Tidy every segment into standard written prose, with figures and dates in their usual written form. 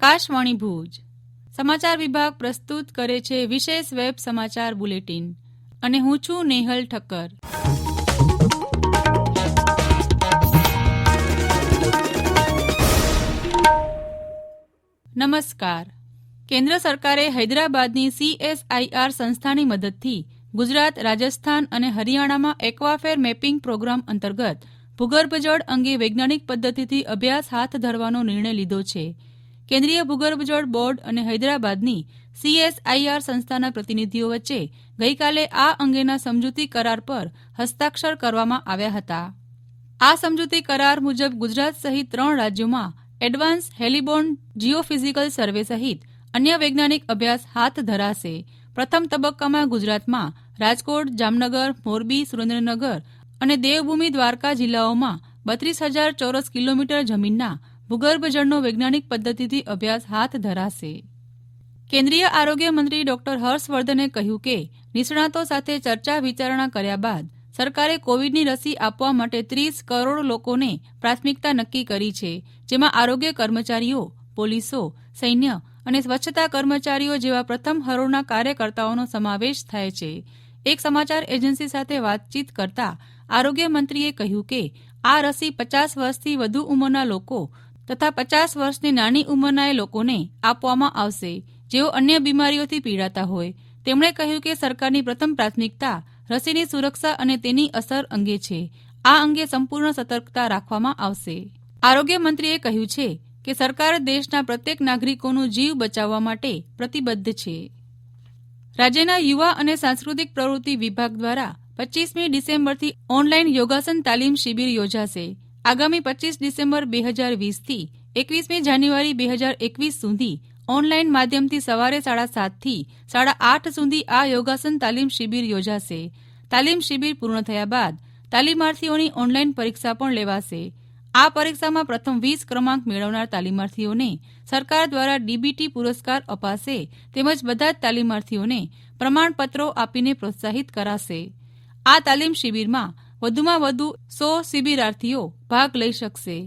આકાશવાણી ભુજ સમાચાર વિભાગ પ્રસ્તુત કરે છે વિશેષ વેબ સમાચાર બુલેટિન અને હું છું નેહલ ઠક્કર. નમસ્કાર. કેન્દ્ર સરકારે હૈદરાબાદની CSIR સંસ્થાની મદદથી ગુજરાત, રાજસ્થાન અને હરિયાણામાં એક્વાફેર મેપિંગ પ્રોગ્રામ અંતર્ગત ભૂગર્ભ જળ અંગે વૈજ્ઞાનિક પદ્ધતિથી અભ્યાસ હાથ ધરવાનો નિર્ણય લીધો છે. કેન્દ્રીય ભૂગર્ભ જળ બોર્ડ અને હૈદરાબાદની CSIR સંસ્થાના પ્રતિનિધિઓ વચ્ચે ગઈકાલે આ અંગેના સમજૂતી કરાર પર હસ્તાક્ષર કરવામાં આવ્યા હતા. આ સમજૂતી કરાર મુજબ ગુજરાત સહિત 3 રાજ્યોમાં એડવાન્સ હેલિબોર્ન જીઓફિઝિકલ સર્વે સહિત અન્ય વૈજ્ઞાનિક અભ્યાસ હાથ ધરાશે. પ્રથમ તબક્કામાં ગુજરાતમાં રાજકોટ, જામનગર, મોરબી, સુરેન્દ્રનગર અને દેવભૂમિ દ્વારકા જિલ્લાઓમાં 32,000 ચોરસ કિલોમીટર જમીનના ભૂગર્ભ જળનો વૈજ્ઞાનિક પદ્ધતિથી અભ્યાસ હાથ ધરાશે. કેન્દ્રીય આરોગ્ય મંત્રી ડોક્ટર હર્ષવર્ધને કહ્યું કે નિષ્ણાતો સાથે ચર્ચા વિચારણા કર્યા બાદ સરકારે કોવિડની રસી આપવા માટે 30 કરોડ લોકોને પ્રાથમિકતા નક્કી કરી છે, જેમાં આરોગ્ય કર્મચારીઓ, પોલીસો, સૈન્ય અને સ્વચ્છતા કર્મચારીઓ જેવા પ્રથમ હરોળના કાર્યકર્તાઓનો સમાવેશ થાય છે. એક સમાચાર એજન્સી સાથે વાતચીત કરતા આરોગ્ય મંત્રીએ કહ્યું કે આ રસી 50 વર્ષથી વધુ ઉંમરના લોકો તથા 50 વર્ષની નાની ઉંમરના લોકોને આપવામાં આવશે, જેઓ અન્ય બીમારીઓથી પીડાતા હોય. તેમણે કહ્યું કે સરકારની પ્રથમ પ્રાથમિકતા રસીની સુરક્ષા અને તેની અસર અંગે છે. આ અંગે સંપૂર્ણ સતર્કતા રાખવામાં આવશે. આરોગ્ય મંત્રીએ કહ્યું છે કે સરકાર દેશના પ્રત્યેક નાગરિકોનું જીવ બચાવવા માટે પ્રતિબદ્ધ છે. રાજ્યના યુવા અને સાંસ્કૃતિક પ્રવૃત્તિ વિભાગ દ્વારા 25મી ડિસેમ્બરથી ઓનલાઈન યોગાસન તાલીમ શિબિર યોજાશે. આગામી 25 ડિસેમ્બર 2020થી 21મી જાન્યુઆરી 2021 સુધી ઓનલાઈન માધ્યમથી સવારે 7:30 થી 8:30 સુધી આ યોગાસન તાલીમ શિબિર યોજાશે. તાલીમ શિબિર પૂર્ણ થયા બાદ તાલીમાર્થીઓની ઓનલાઈન પરીક્ષા પણ લેવાશે. આ પરીક્ષામાં પ્રથમ 20 ક્રમાંક મેળવનાર તાલીમાર્થીઓને સરકાર દ્વારા DBT પુરસ્કાર અપાશે, તેમજ બધા જ તાલીમાર્થીઓને પ્રમાણપત્રો આપીને પ્રોત્સાહિત કરાશે. આ તાલીમ શિબિરમાં વધુમાં વધુ 100 શિબિરાર્થીઓ ભાગ લઈ શકશે.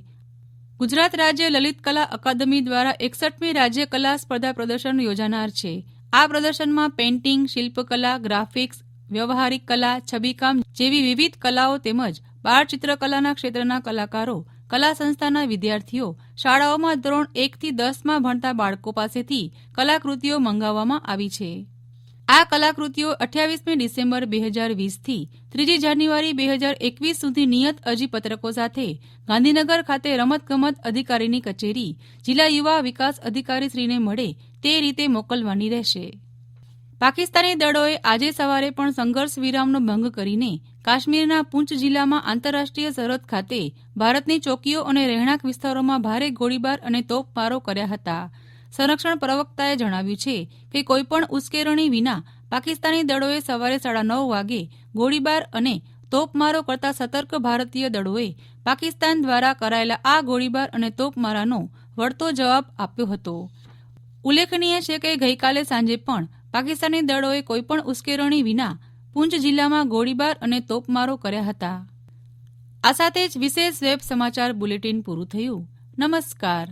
ગુજરાત રાજ્ય લલિત કલા અકાદમી દ્વારા 61મી રાજ્ય કલા સ્પર્ધા પ્રદર્શન યોજાનાર છે. આ પ્રદર્શનમાં પેઇન્ટિંગ, શિલ્પકલા, ગ્રાફિક્સ, વ્યવહારિક કલા, છબીકામ જેવી વિવિધ કલાઓ તેમજ બાળ ચિત્રકલાના ક્ષેત્રના કલાકારો, કલા સંસ્થાના વિદ્યાર્થીઓ, શાળાઓમાં ધોરણ 1 થી 10માં ભણતા બાળકો પાસેથી કલાકૃતિઓ મંગાવવામાં આવી છે. આ કલાકૃતિઓ 28મી ડિસેમ્બર 2020થી 3 જાન્યુઆરી 2021 સુધી નિયત અરજીપત્રકો સાથે ગાંધીનગર ખાતે રમતગમત અધિકારીની કચેરી, જિલ્લા યુવા વિકાસ અધિકારીશ્રીને મળે તે રીતે મોકલવાની રહેશે. પાકિસ્તાની દળોએ આજે સવારે પણ સંઘર્ષ વિરામનો ભંગ કરીને કાશ્મીરના પૂંચ જિલ્લામાં આંતરરાષ્ટ્રીય સરહદ ખાતે ભારતની ચોકીઓ અને રહેણાંક વિસ્તારોમાં ભારે ગોળીબાર અને તોપમારો કર્યા હતા. સંરક્ષણ પ્રવક્તાએ જણાવ્યું છે કે કોઈપણ ઉશ્કેરણી વિના પાકિસ્તાની દળોએ સવારે 9:30 વાગે ગોળીબાર અને તોપમારો કરતા સતર્ક ભારતીય દળોએ પાકિસ્તાન દ્વારા કરાયેલા આ ગોળીબાર અને તોપમારાનો વળતો જવાબ આપ્યો હતો. ઉલ્લેખનીય છે કે ગઈકાલે સાંજે પણ પાકિસ્તાની દળોએ કોઈપણ ઉશ્કેરણી વિના પૂંચ જિલ્લામાં ગોળીબાર અને તોપમારો કર્યા હતા. આ સાથે જ વિશેષ વેબ સમાચાર બુલેટિન પૂરું થયું. નમસ્કાર.